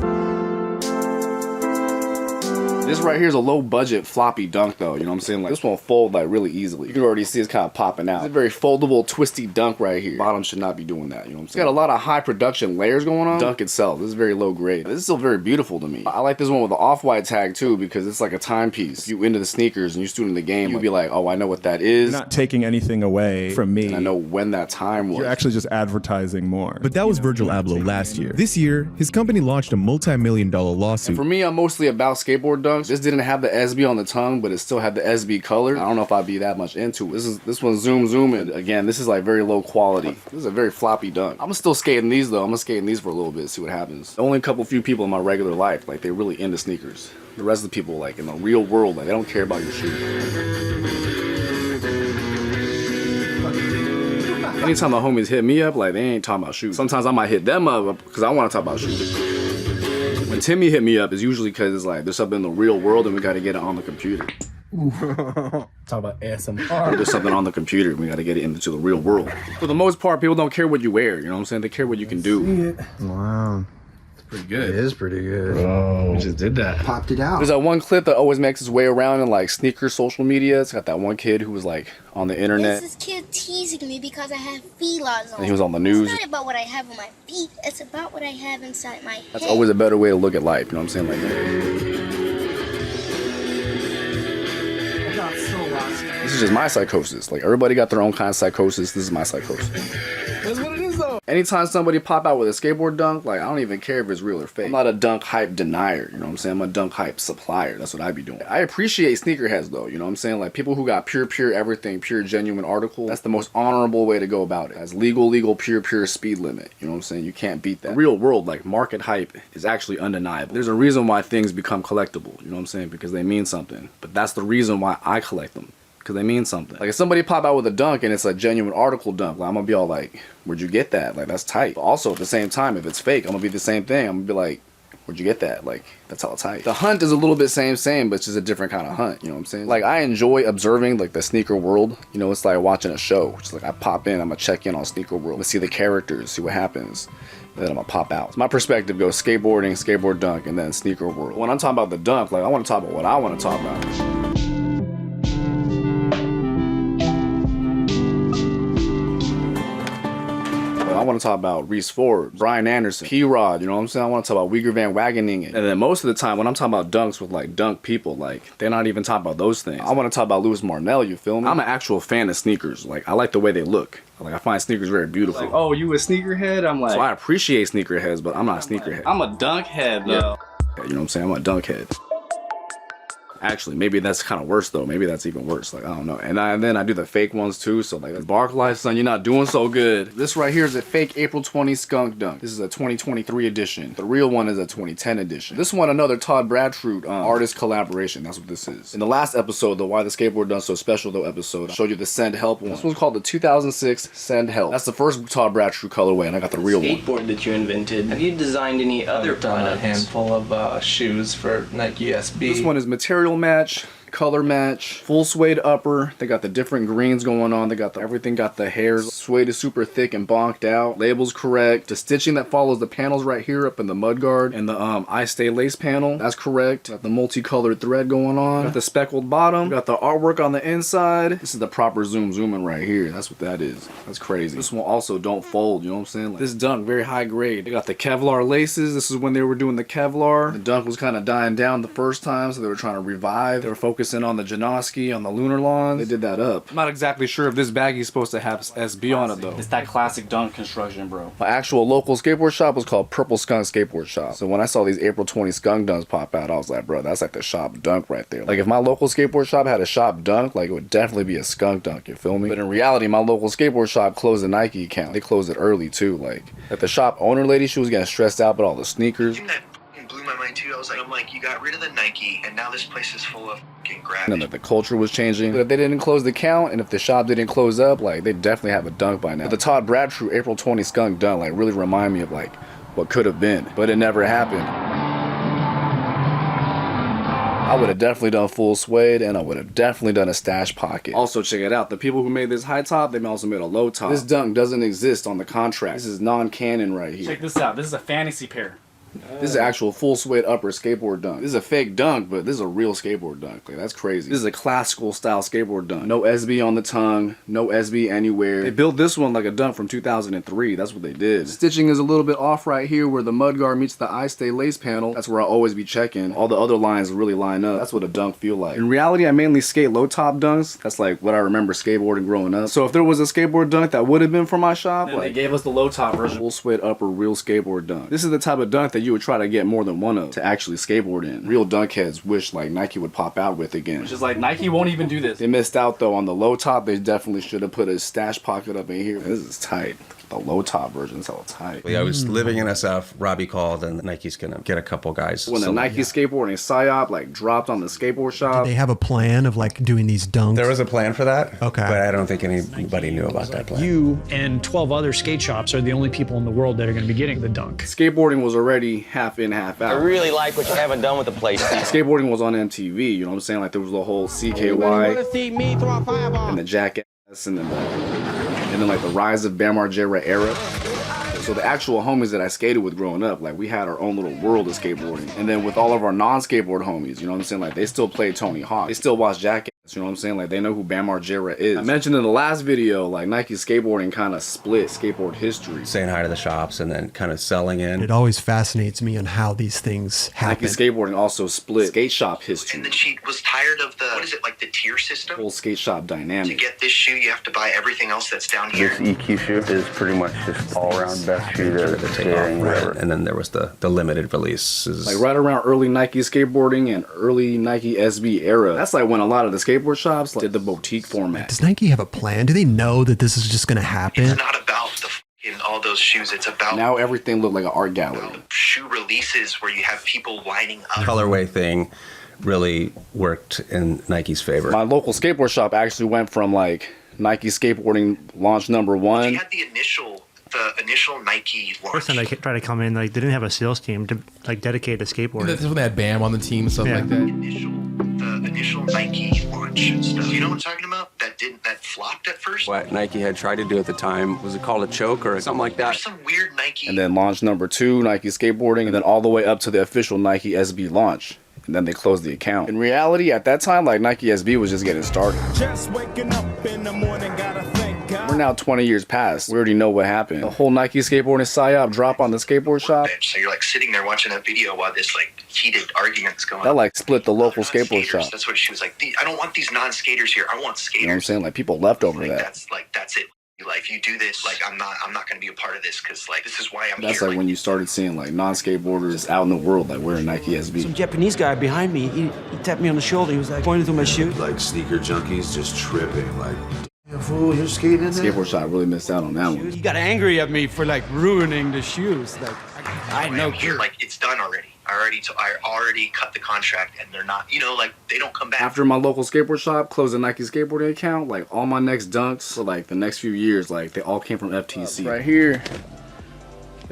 This right here is a low budget floppy dunk though, you know what I'm saying? Like this won't fold like really easily. You can already see it's kind of popping out. It's a very foldable, twisty dunk right here. Bottom should not be doing that, you know what I'm saying? It's got a lot of high production layers going on. Dunk itself, this is very low grade. This is still very beautiful to me. I like this one with the off-white tag too because it's like a timepiece. If you into the sneakers and you're student the game, you'll be like, oh, I know what that is. You're not taking anything away from me. And I know when that time was. You're actually just advertising more. But that was Virgil Abloh last year. This year, his company launched a multi-million-dollar lawsuit. And for me, I'm mostly about skateboard dunks. This didn't have the SB on the tongue, but it still had the SB color. I don't know if I'd be that much into it. This one's zoom in. Again, this is like very low quality. This is a very floppy dunk. I'm still skating these though. I'm gonna skate in these for a little bit, see what happens. Only a few people in my regular life, like they're really into sneakers. The rest of the people, like in the real world, like they don't care about your shoes. Anytime the homies hit me up, like they ain't talking about shoes. Sometimes I might hit them up because I want to talk about shoes. When Timmy hit me up, it's usually because it's like there's something in the real world and we got to get it on the computer. Talk about ASMR. There's something on the computer. We got to get it into the real world. For the most part, people don't care what you wear. You know what I'm saying? They care what you can do. Wow. Pretty good. It is pretty good. Bro. We just did that. Popped it out. There's that one clip that always makes its way around in like sneaker social media. It's got that one kid who was like on the internet. This kid teasing me because I have feelers on. And he was on the news. It's not about what I have on my feet. It's about what I have inside my head. That's always a better way to look at life. You know what I'm saying? Like, this is just my psychosis. Like everybody got their own kind of psychosis. This is my psychosis. That's what it is though. Anytime somebody pop out with a skateboard dunk, like I don't even care if it's real or fake. I'm not a dunk hype denier, you know what I'm saying? I'm a dunk hype supplier. That's what I be doing. I appreciate sneakerheads though, you know what I'm saying? Like people who got pure everything, pure genuine article. That's the most honorable way to go about it. As legal, pure speed limit. You know what I'm saying? You can't beat that. The real world, like market hype is actually undeniable. There's a reason why things become collectible, you know what I'm saying? Because they mean something. But that's the reason why I collect them. Because they mean something. Like if somebody pop out with a dunk and it's a genuine article dunk, like I'm gonna be all like, where'd you get that? Like that's tight. But also at the same time, if it's fake, I'm gonna be the same thing. I'm gonna be like, where'd you get that? Like that's all tight. The hunt is a little bit same, but it's just a different kind of hunt. You know what I'm saying? Like I enjoy observing like the sneaker world. You know, it's like watching a show. It's like I pop in, I'm gonna check in on sneaker world. Let's see the characters, see what happens. And then I'm gonna pop out. So my perspective goes skateboarding, skateboard dunk, and then sneaker world. When I'm talking about the dunk, like I want to talk about what I want to talk about. I want to talk about Reese Ford, Brian Anderson, P-Rod, you know what I'm saying? I want to talk about Uyghur Van Wageningen. And then most of the time when I'm talking about dunks with like dunk people, like they're not even talking about those things. I want to talk about Louis Marnell, you feel me? I'm an actual fan of sneakers. Like I like the way they look. Like I find sneakers very beautiful. Like, oh, you a sneakerhead? I'm like, so I appreciate sneakerheads, but I'm not a sneakerhead. I'm a dunk head though. Yeah. You know what I'm saying? I'm a dunk head. Actually, maybe that's kind of worse though. Maybe that's even worse. Like I don't know. And then I do the fake ones too. So like Embarklife, son, you're not doing so good. This right here is a fake April 20 skunk dunk. This is a 2023 edition. The real one is a 2010 edition. This one, another Todd Bradford artist collaboration. That's what this is. In the last episode, the Why the Skateboard Done So Special though episode, I showed you the Send Help one. This one's called the 2006 Send Help. That's the first Todd Bradford colorway, and I got the real one. Skateboard that you invented. Have you designed any other products? A handful of shoes for Nike SB. This one is material match, color match, full suede upper. They got the different greens going on. They got everything got the hairs. Suede is super thick and bonked out. Labels correct. The stitching that follows the panels right here up in the mudguard and the I Stay Lace panel, that's correct. Got the multicolored thread going on. Got the speckled bottom. Got the artwork on the inside. This is the proper zooming right here. That's what that is. That's crazy. This one also don't fold, you know what I'm saying? Like, this dunk, very high grade. They got the Kevlar laces. This is when they were doing the Kevlar. The dunk was kind of dying down the first time, so they were trying to revive. They were focusing on the Janoski, on the Lunar Lawn. They did that up. I'm not exactly sure if this baggie is supposed to have SB on it though. It's that classic dunk construction, bro. My actual local skateboard shop was called Purple Skunk Skateboard Shop. So when I saw these April 20 skunk dunks pop out, I was like, bro, that's like the shop dunk right there. Like if my local skateboard shop had a shop dunk, like it would definitely be a skunk dunk, you feel me? But in reality, my local skateboard shop closed the Nike account. They closed it early too. Like the shop owner lady, she was getting stressed out with all the sneakers. Blew my mind too. I'm like, you got rid of the Nike, and now this place is full of fucking gravity. And the culture was changing. But if they didn't close the count, and if the shop didn't close up, like they definitely have a dunk by now. But the Todd Bradford April 20 skunk dunk, like really remind me of like what could have been, but it never happened. I would have definitely done full suede, and I would have definitely done a stash pocket. Also, check it out. The people who made this high top, they also made a low top. This dunk doesn't exist on the contract. This is non-canon right here. Check this out. This is a fantasy pair. This is actual full suede upper skateboard dunk. This is a fake dunk, but this is a real skateboard dunk. Like, that's crazy. This is a classical style skateboard dunk. No SB on the tongue, no SB anywhere. They built this one like a dunk from 2003. That's what they did. Stitching is a little bit off right here where the mudguard meets the I-stay lace panel. That's where I'll always be checking. All the other lines really line up. That's what a dunk feel like. In reality, I mainly skate low top dunks. That's like what I remember skateboarding growing up. So if there was a skateboard dunk that would have been for my shop, Like, they gave us the low top version. Full suede upper real skateboard dunk. This is the type of dunk that you would try to get more than one of to actually skateboard in. Real dunk heads wish like Nike would pop out with again. Which is like, Nike won't even do this. They missed out though on the low top. They definitely should have put a stash pocket up in here. This is tight. The low top version is all tight. I was living in SF. Robbie called, and Nike's gonna get a couple guys. When the Nike skateboarding psyop like dropped on the skateboard shop, Did they have a plan of like doing these dunks? There was a plan for that. Okay. But I don't think anybody knew about that plan. You and 12 other skate shops are the only people in the world that are going to be getting the dunk. skateboarding was already half in, half out. I really like what you haven't done with the place. Skateboarding was on MTV, you know what I'm saying? Like there was the whole CKY and the Jackass and then like the rise of Bam Margera era. So the actual homies that I skated with growing up, like we had our own little world of skateboarding. And then with all of our non-skateboard homies, you know what I'm saying? Like they still play Tony Hawk. They still watch Jackass, you know what I'm saying? Like they know who Bam Margera is. I mentioned in the last video, like Nike skateboarding kind of split skateboard history. Saying hi to the shops and then kind of selling in. It always fascinates me on how these things happen. Nike skateboarding also split skate shop history. And then she was tired of the, what is it, like the tier system? Whole skate shop dynamic. To get this shoe, you have to buy everything else that's down here. This EQ shoe is pretty much just all around best shoe to skating, whatever. And then there was the limited releases. Like right around early Nike skateboarding and early Nike SB era. That's like when a lot of the skateboard shops like, did the boutique format. Does Nike have a plan? Do they know that this is just going to happen? It's not about in all those shoes. It's about now everything looked like an art gallery. Shoe releases where you have people lining up. Colorway thing really worked in Nike's favor. My local skateboard shop actually went from like Nike skateboarding launch number 1. They had the initial Nike launch. First time they tried to come in, like they didn't have a sales team to like dedicate to skateboarding. This is when they had Bam on the team and stuff like that. The initial Nike launch stuff. You know what I'm talking about? That flopped at first. What Nike had tried to do at the time, was it called a choke or something like that? There's some weird Nike. And then launch number 2, Nike skateboarding, and then all the way up to the official Nike SB launch. And then they closed the account. In reality, at that time, like Nike SB was just getting started. Just waking up in the morning, gotta thank God. We're now 20 years past. We already know what happened. The whole Nike skateboarding psyop drop on the skateboard shop. So you're like sitting there watching that video while this like heated argument's going on. That like split the local skateboard shop. That's what she was like. I don't want these non-skaters here. I want skaters. You know what I'm saying? Like people left over that. That's it. Like if you do this, like I'm not going to be a part of this because like this is why I'm That's here. like when you started seeing like non-skateboarders out in the world like wearing Nike SB. Some Japanese guy behind me, he tapped me on the shoulder. He was like pointing to my shoe. Like sneaker junkies just tripping. Like, damn fool, you're skating in there? Skateboard shop really missed out on that one. He got angry at me for like ruining the shoes. Like I had no clue. Like it's done already. I already cut the contract, and they're not. You know, like they don't come back. After my local skateboard shop closed a Nike skateboarding account, like all my next dunks for like the next few years, like they all came from FTC. Right here,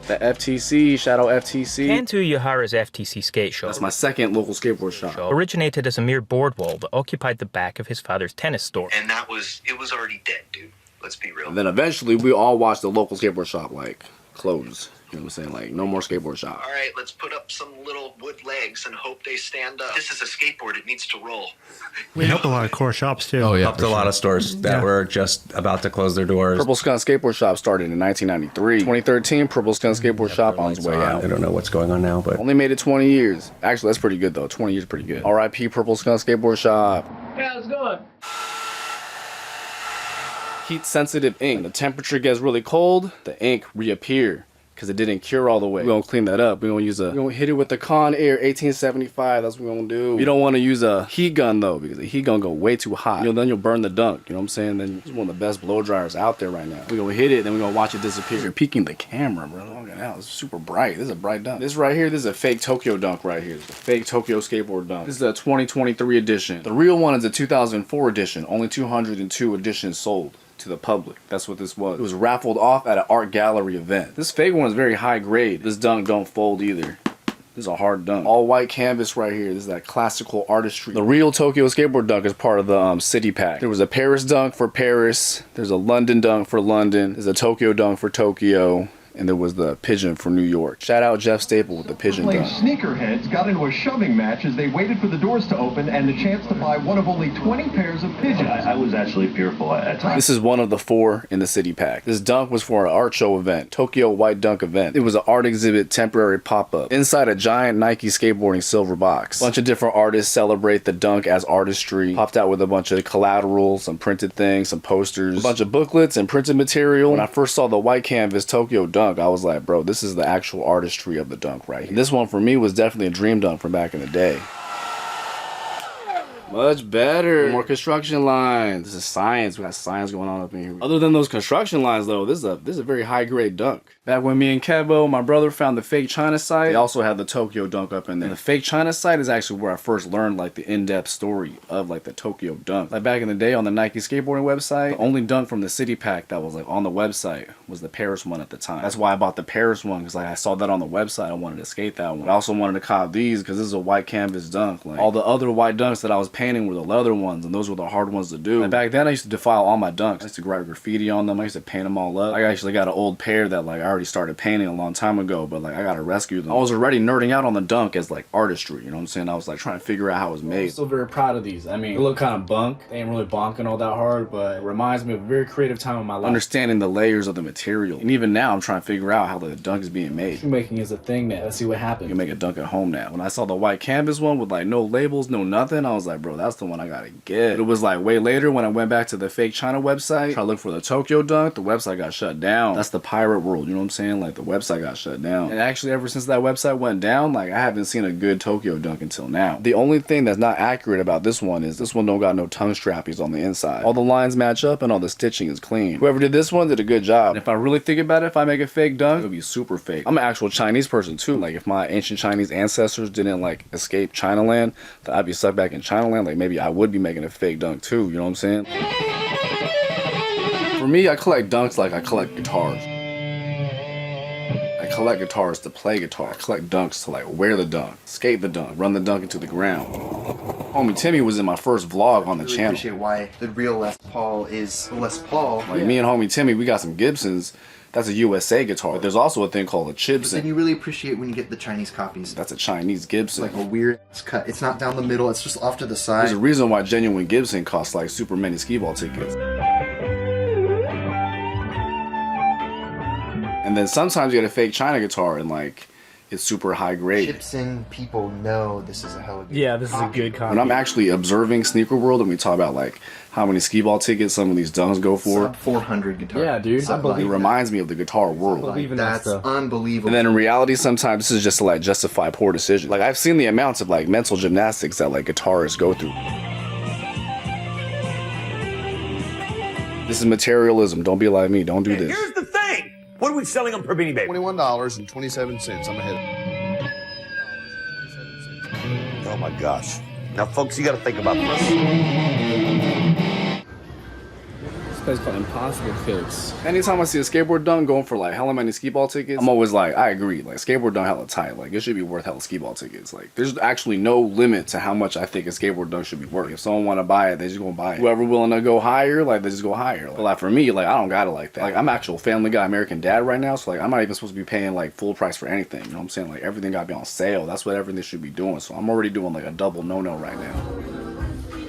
the FTC, Shadow FTC. Kantu Yahara's FTC skate shop. That's my second local skateboard shop. Originated as a mere board wall that occupied the back of his father's tennis store. And it was already dead, dude. Let's be real. And then eventually we all watched the local skateboard shop like close. You know what I'm saying? Like, no more skateboard shop. All right, let's put up some little wood legs and hope they stand up. This is a skateboard. It needs to roll. We helped a lot of core shops, too. Oh, yeah. Helped a lot of stores that were just about to close their doors. Purple Skunk Skateboard Shop started in 1993. 2013, Purple Skunk Skateboard Shop on its way out. I don't know what's going on now, but... Only made it 20 years. Actually, that's pretty good, though. 20 years pretty good. RIP Purple Skunk Skateboard Shop. Yeah, it's good. Heat-sensitive ink. When the temperature gets really cold, the ink reappears. Because it didn't cure all the way. We're gonna clean that up. We're gonna hit it with the Con Air 1875. That's what we're gonna do. You don't wanna use a heat gun though, because the heat gun go way too hot. Then you'll burn the dunk. You know what I'm saying? Then it's one of the best blow dryers out there right now. We're gonna hit it, then we're gonna watch it disappear. You're peeking the camera, bro. Look at that. It's super bright. This is a bright dunk. This right here, this is a fake Tokyo dunk right here. It's a fake Tokyo skateboard dunk. This is a 2023 edition. The real one is a 2004 edition. Only 202 editions sold to the public. That's what this was. It was raffled off at an art gallery event. This fake one is very high grade. This dunk don't fold either. This is a hard dunk. All white canvas right here. This is that classical artistry. The real Tokyo skateboard dunk is part of the city pack. There was a Paris dunk for Paris. There's a London dunk for London. There's a Tokyo dunk for Tokyo. and there was the pigeon for New York. Shout out Jeff Staple with the pigeon dunk. Sneakerheads got into a shoving match as they waited for the doors to open and the chance to buy one of only 20 pairs of pigeons. I was actually fearful at times. This is one of the 4 in the city pack. This dunk was for an art show event, Tokyo White Dunk event. It was an art exhibit temporary pop-up inside a giant Nike skateboarding silver box. Bunch of different artists celebrate the dunk as artistry. Popped out with a bunch of collateral, some printed things, some posters, a bunch of booklets and printed material. When I first saw the white canvas Tokyo dunk, I was like, bro, this is the actual artistry of the dunk right here. This one for me was definitely a dream dunk from back in the day. Much better. More construction lines. This is science. We got science going on up in here. Other than those construction lines though, this is a very high grade dunk. Back when me and Kevo, my brother, found the fake China site, they also had the Tokyo dunk up in there. And the fake China site is actually where I first learned like the in-depth story of like the Tokyo dunk. Like back in the day on the Nike skateboarding website, the only dunk from the city pack that was like on the website was the Paris one at the time. That's why I bought the Paris one, because like I saw that on the website. I wanted to skate that one. I also wanted to cop these because this is a white canvas dunk. Like all the other white dunks that I was painting were the leather ones, and those were the hard ones to do. And back then I used to defile all my dunks. I used to write graffiti on them. I used to paint them all up. I actually got an old pair that like I already started painting a long time ago, but like I gotta rescue them. I was already nerding out on the dunk as like artistry, you know what I'm saying? I was like trying to figure out how it was made. I'm still very proud of these. I mean, they look kind of bunk. They ain't really bonking all that hard, but it reminds me of a very creative time in my life. Understanding the layers of the material. And even now I'm trying to figure out how the dunk is being made. Shoemaking is a thing now. Let's see what happens. You can make a dunk at home now. When I saw the white canvas one with like no labels, no nothing, I was like, bro, that's the one I gotta get. But it was like way later when I went back to the fake China website, try to look for the Tokyo dunk, the website got shut down. That's the pirate world, you know what I'm saying? Like the website got shut down. And actually ever since that website went down, like I haven't seen a good Tokyo dunk until now. The only thing that's not accurate about this one is this one don't got no tongue strappies on the inside. All the lines match up and all the stitching is clean. Whoever did this one did a good job. And if I really think about it, if I make a fake dunk, it'll be super fake. I'm an actual Chinese person too. Like if my ancient Chinese ancestors didn't like escape China land, that I'd be stuck back in China land, like maybe I would be making a fake dunk too, you know what I'm saying? For me, I collect dunks like I collect guitars. I collect guitars to play guitar. I collect dunks to like wear the dunk, skate the dunk, run the dunk into the ground. Homie Timmy was in my first vlog on the channel. I appreciate why the real Les Paul is Les Paul. Like me and homie Timmy, we got some Gibsons. That's a USA guitar. But there's also a thing called a Chibson. Then you really appreciate when you get the Chinese copies. That's a Chinese Gibson. It's like a weird cut. It's not down the middle. It's just off to the side. There's a reason why genuine Gibson costs like super many skee-ball tickets. And then sometimes you get a fake China guitar and like it's super high grade. Gibson people know this is a hell of a good Yeah, this is a good copy. When I'm actually observing sneaker world and we talk about like how many skee-ball tickets some of these dunks go for. Sub 400 guitar. Yeah, dude. It reminds me of the guitar world. Like, that's unbelievable. And then in reality, sometimes this is just to like justify poor decisions. Like I've seen the amounts of like mental gymnastics that like guitarists go through. This is materialism. Don't be like me. Don't do this. Here's the thing. What are we selling them per beanie baby? $21.27. I'm ahead. Oh my gosh. Now, folks, you got to think about this. This place called Impossible Fix. Anytime I see a skateboard dunk going for like hella many skee-ball tickets, I'm always like, I agree. Like skateboard dunk hella tight. Like it should be worth hella skee-ball tickets. Like there's actually no limit to how much I think a skateboard dunk should be worth. If someone want to buy it, they just gonna buy it. Whoever willing to go higher, like they just go higher. But like for me, like I don't got it like that. Like I'm actual Family Guy American Dad right now, so like I'm not even supposed to be paying like full price for anything. You know what I'm saying? Like everything gotta be on sale. That's what everything should be doing. So I'm already doing like a double no-no right now.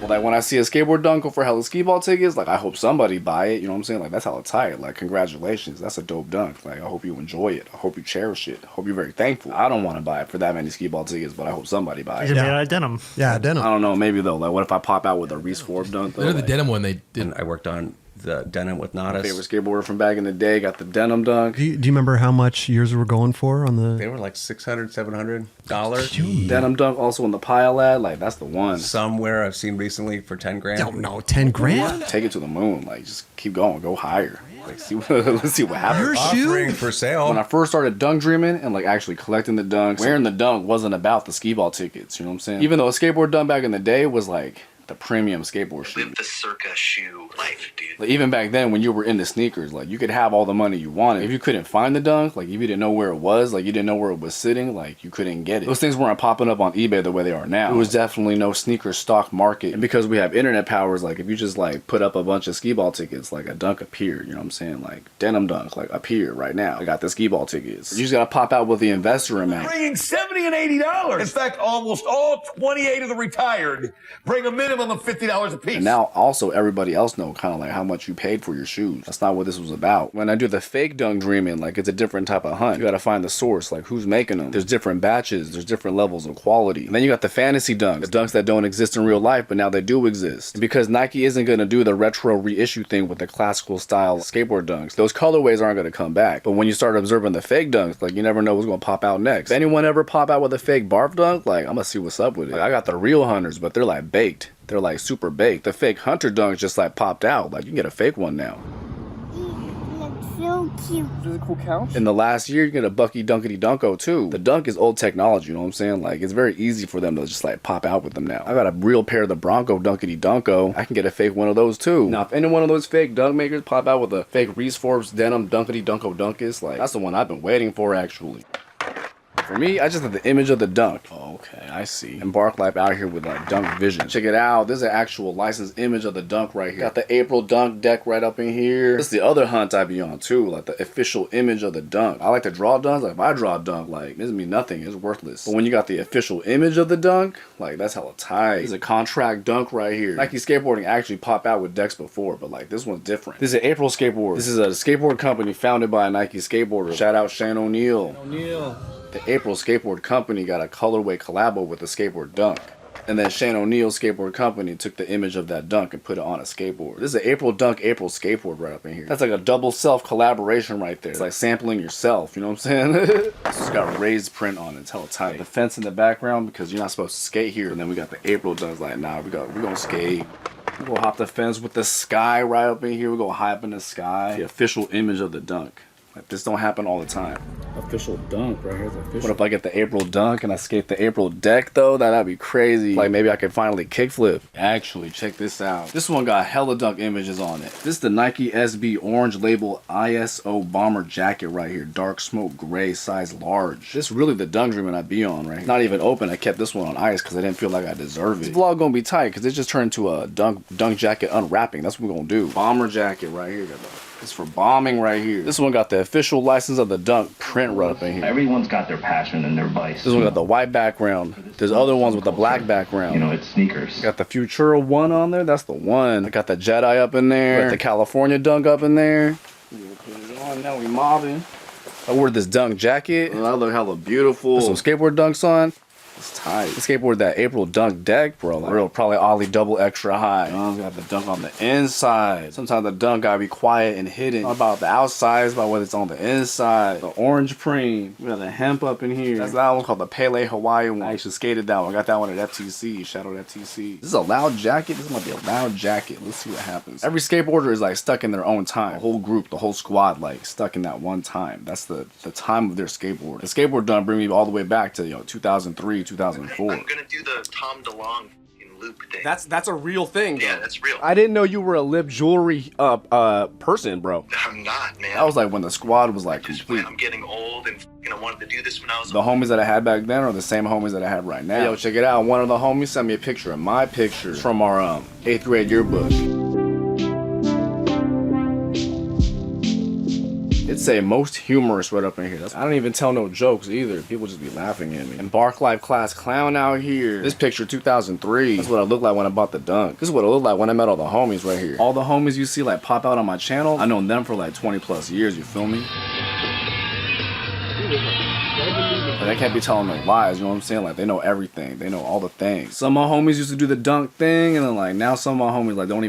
But like when I see a skateboard dunk go for hella skee-ball tickets, like I hope somebody buy it, you know what I'm saying? Like that's hella tight. Like congratulations, that's a dope dunk. Like I hope you enjoy it. I hope you cherish it. I hope you're very thankful. I don't want to buy it for that many skee-ball tickets, but I hope somebody buys it. They're made out of denim. Yeah, denim. I don't know, maybe though. Like what if I pop out with a Reese Forbes dunk though? They're the denim one they did. I worked on the denim with My Nadas. favorite skateboarder from back in the day got the denim dunk. Do you remember how much yours were going for on the? They were like $600, $700. Denim dunk also in the pile ad, like that's the one. Somewhere I've seen recently for 10 grand. Don't know, 10 grand? Take it to the moon. Like just keep going, go higher. Like see what, let's see what happens. Your Offering shoe? for sale. When I first started dunk dreaming and like actually collecting the dunks, wearing the dunk wasn't about the skee-ball tickets, you know what I'm saying? Even though a skateboard dunk back in the day was like the premium skateboard shoe. Live the circa shoe life, dude. Like, even back then when you were into sneakers, like you could have all the money you wanted. If you couldn't find the dunk, like if you didn't know where it was, like you didn't know where it was sitting, like you couldn't get it. Those things weren't popping up on eBay the way they are now. It was definitely no sneaker stock market. And because we have internet powers, like if you just like put up a bunch of skee ball tickets, like a dunk appeared, you know what I'm saying? Like denim dunk, like appear right now. I got the skee ball tickets. You just gotta pop out with the investor amount. Bringing $70 and $80. In fact, almost all 28 of the retired bring a minimum of $50 a piece. And now also everybody else know kind of like how much you paid for your shoes. That's not what this was about. When I do the fake dunk dreaming, like it's a different type of hunt. You gotta find the source, like who's making them. There's different batches, there's different levels of quality. And then you got the fantasy dunks, the dunks that don't exist in real life, but now they do exist. And because Nike isn't gonna do the retro reissue thing with the classical style skateboard dunks, those colorways aren't gonna come back. But when you start observing the fake dunks, like you never know what's gonna pop out next. If anyone ever pop out with a fake barf dunk, like I'm gonna see what's up with it. Like, I got the real hunters, but they're like baked. They're like super baked. The fake hunter dunks just like popped out. Like you can get a fake one now. So cute. Is it a cool couch? In the last year, you get a Bucky Dunkity Dunko too. The dunk is old technology, you know what I'm saying? Like, it's very easy for them to just like pop out with them now. I got a real pair of the Bronco Dunkity Dunko. I can get a fake one of those too. Now, if any one of those fake dunk makers pop out with a fake Reese Forbes denim Dunkity Dunko Dunkus, like, that's the one I've been waiting for actually. For me, I just have the image of the dunk. Oh, okay, I see. Embarklife out here with like dunk vision. Check it out. This is an actual licensed image of the dunk right here. Got the April dunk deck right up in here. This is the other hunt I be on too, like the official image of the dunk. I like to draw dunks. Like if I draw a dunk, like this mean nothing. It's worthless. But when you got the official image of the dunk, like that's hella tight. This is a contract dunk right here. Nike skateboarding actually popped out with decks before, but like this one's different. This is an April skateboard. This is a skateboard company founded by a Nike skateboarder. Shout out Shane O'Neill. The April Skateboard Company got a colorway collabo with the skateboard dunk. And then Shane O'Neill Skateboard Company took the image of that dunk and put it on a skateboard. This is an April Dunk, April Skateboard right up in here. That's like a double self collaboration right there. It's like sampling yourself, you know what I'm saying? This has got raised print on it. It's hella tight. The fence in the background because you're not supposed to skate here. And then we got the April Dunks like, nah, we're gonna skate. We're gonna hop the fence with the sky right up in here. We're gonna high up in the sky. The official image of the dunk. Like, this don't happen all the time. Official dunk right here. Official. What if I get the April dunk and I skate the April deck though? That'd be crazy. Like maybe I could finally kickflip. Actually, check this out. This one got hella dunk images on it. This is the Nike SB orange label ISO bomber jacket right here. Dark smoke gray, size large. This really the dunk dreaming I be on right here. Not even open. I kept this one on ice because I didn't feel like I deserved it. This vlog gonna be tight because it just turned into a dunk jacket unwrapping. That's what we're gonna do. Bomber jacket right here. It's for bombing right here. This one got the official license of the dunk print right up in here. Everyone's got their passion and their vice. This one got the white background. There's other ones with the black background. You know, it's sneakers. Got the Futura one on there. That's the one. I got the Jedi up in there. Got the California dunk up in there. Put it on. Now we mobbing. I wore this dunk jacket. I look hella beautiful. Put some skateboard dunks on. It's tight. The skateboard that April dunk deck, bro. Like, real probably ollie double extra high. Got the dunk on the inside. Sometimes the dunk gotta be quiet and hidden. Not about the outside, it's about whether it's on the inside. The orange preem. We got the hemp up in here. That's that one called the Pele Hawaii one. I actually skated that one. I got that one at FTC. Shout out FTC. This is a loud jacket. This might be a loud jacket. Let's see what happens. Every skateboarder is like stuck in their own time. The whole group, the whole squad, like stuck in that one time. That's the time of their skateboard. The skateboard dunk bring me all the way back to 2003. 2004. I'm gonna do the Tom DeLonge loop thing. That's a real thing. Yeah, that's real. I didn't know you were a lip jewelry person, bro. I'm not, man. That was like when the squad was like complete. I'm getting old and I wanted to do this when I was the homies that I had back then are the same homies that I have right now. Yo, check it out. One of the homies sent me a picture of my pictures from our 8th grade yearbook. It's a most humorous right up in here. I don't even tell no jokes either. People just be laughing at me. Embarklife class clown out here. This picture 2003. That's what I looked like when I bought the dunk. This is what it looked like when I met all the homies right here. All the homies you see like pop out on my channel, I known them for like 20 plus years, you feel me? But I can't be telling no lies, you know what I'm saying? Like they know everything. They know all the things. Some of my homies used to do the dunk thing, and then like now some of my homies like they don't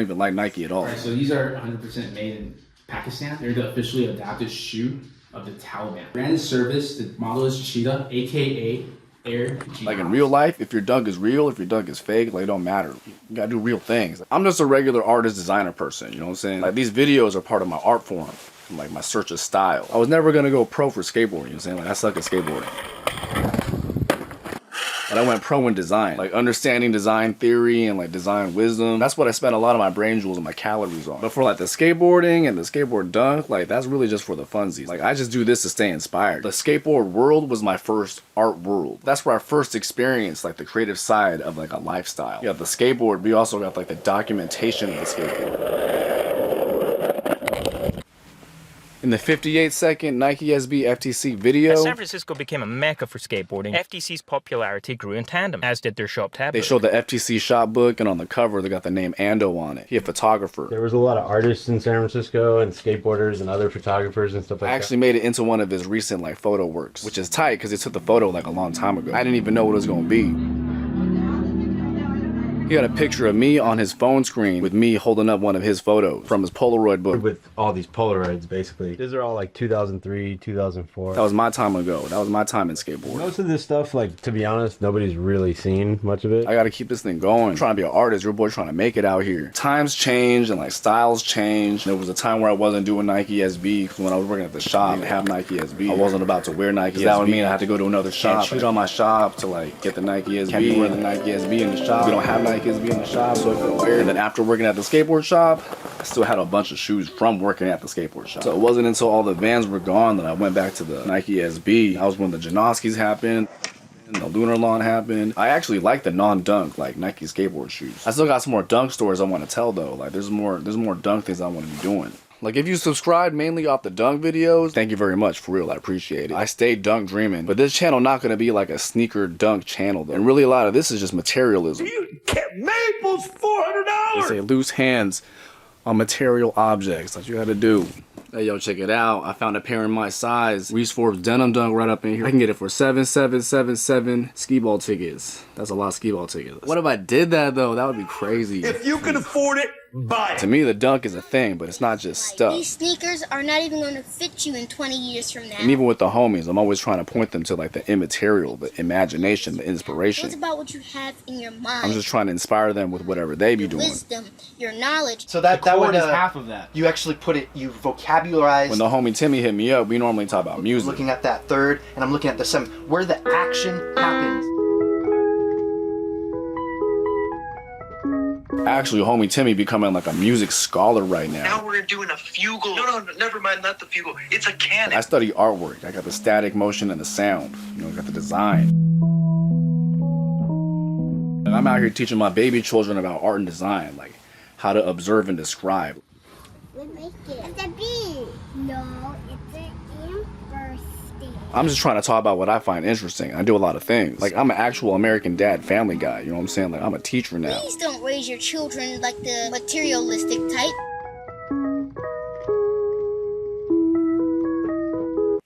even like Nike at all. Alright, so these are 100% made in Pakistan. They're the officially adopted shoe of the Taliban. Brand service, the model is Cheetah, aka Air G. Like in real life, if your dunk is real, if your dunk is fake, like it don't matter. You gotta do real things. I'm just a regular artist designer person, you know what I'm saying? Like these videos are part of my art form, like my search of style. I was never gonna go pro for skateboarding, you know what I'm saying? Like I suck at skateboarding. And I went pro in design, like understanding design theory and like design wisdom. That's what I spent a lot of my brain jewels and my calories on. But for like the skateboarding and the skateboard dunk, like that's really just for the funsies. Like I just do this to stay inspired. The skateboard world was my first art world. That's where I first experienced like the creative side of like a lifestyle. You got the skateboard, but you also got like the documentation of the skateboard. In the 58-second Nike SB FTC video, As San Francisco became a mecca for skateboarding, FTC's popularity grew in tandem, as did their shop tablet. they showed the FTC shop book, and on the cover they got the name Ando on it. He a photographer. There was a lot of artists in San Francisco and skateboarders and other photographers and stuff like I that. actually made it into one of his recent like photo works, which is tight because he took the photo like a long time ago. I didn't even know what it was gonna be. He got a picture of me on his phone screen with me holding up one of his photos from his Polaroid book. With all these Polaroids, basically. These are all like 2003, 2004. That was my time ago. That was my time in skateboarding. Most of this stuff, like, to be honest, nobody's really seen much of it. I gotta keep this thing going. I'm trying to be an artist. Your boy trying to make it out here. Times change and like styles change. There was a time where I wasn't doing Nike SB because when I was working at the shop, I didn't have Nike SB. I wasn't about to wear Nike SB. That would mean I had to go to another shop, shoot on my shop to like get the Nike SB. Can't be wearing the Nike SB in the shop. We don't have Nike SB in the shop, so I couldn't wear it. And then after working at the skateboard shop, I still had a bunch of shoes from working at the skateboard shop. So it wasn't until all the Vans were gone that I went back to the Nike SB. I was when the Janoskis happened. And the Lunar Lawn happened. I actually like the non-dunk, like Nike skateboard shoes. I still got some more dunk stories I want to tell though. Like there's more dunk things I want to be doing. Like if you subscribe mainly off the dunk videos, thank you very much, for real, I appreciate it. I stay dunk dreaming, but this channel not gonna be like a sneaker dunk channel though. And really a lot of this is just materialism. You kept Maples $400. They say loose hands on material objects. That's what you gotta do. Hey yo, check it out. I found a pair in my size. Reese Forbes denim dunk right up in here. I can get it for $7,777 skee ball tickets. That's a lot of skee ball tickets. What if I did that though? That would be crazy. If you can afford it, buy it. To me, the dunk is a thing, but it's not just stuff. These sneakers are not even going to fit you in 20 years from now. And even with the homies, I'm always trying to point them to like the immaterial, the imagination, the inspiration. It's about what you have in your mind. I'm just trying to inspire them with whatever they be doing. Wisdom, your knowledge. So that would is half of that. You actually put it, you vocabularize. When the homie Timmy hit me up, we normally talk about music. Looking at that third, and I'm looking at the seventh, where the action happens. Actually, homie Timmy becoming like a music scholar right now. Now we're doing a fugal. No, never mind, not the fugal. It's a canon. I study artwork. I got the static motion and the sound. You know, I got the design. And I'm out here teaching my baby children about art and design, like how to observe and describe. It's a bee. No, it's an amber stick. I'm just trying to talk about what I find interesting. I do a lot of things. Like I'm an actual American dad, family guy. You know what I'm saying? Like I'm a teacher now. Please don't raise your children like the materialistic type.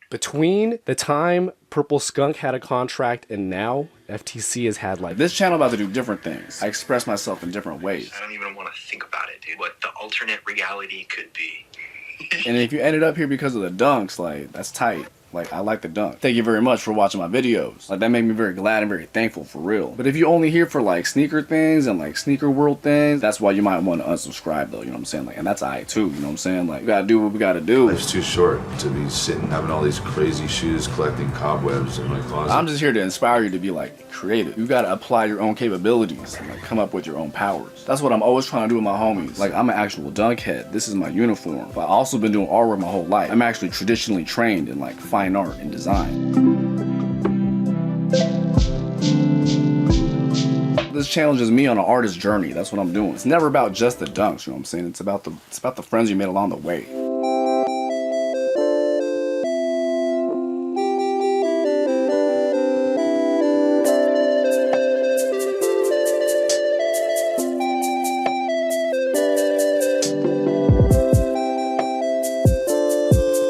Between the time Purple Skunk had a contract and now, FTC has had like... This channel about to do different things. I express myself in different ways. I don't even want to think about it, dude. What the alternate reality could be. And if you ended up here because of the dunks, like, that's tight. Like, I like the dunk. Thank you very much for watching my videos. Like, that made me very glad and very thankful, for real. But if you're only here for, like, sneaker things and, like, sneaker world things, that's why you might want to unsubscribe, though, you know what I'm saying? Like, and that's alright, too, you know what I'm saying? Like, we gotta do what we gotta do. Life's too short to be sitting having all these crazy shoes, collecting cobwebs in my closet. I'm just here to inspire you to be, like, creative. You gotta apply your own capabilities and, like, come up with your own powers. That's what I'm always trying to do with my homies. Like, I'm an actual dunk head. This is my uniform. But I've also been doing artwork my whole life. I'm actually traditionally trained in, like, fine art and design. This challenge is me on an artist journey. That's what I'm doing. It's never about just the dunks, you know what I'm saying? It's about the friends you made along the way.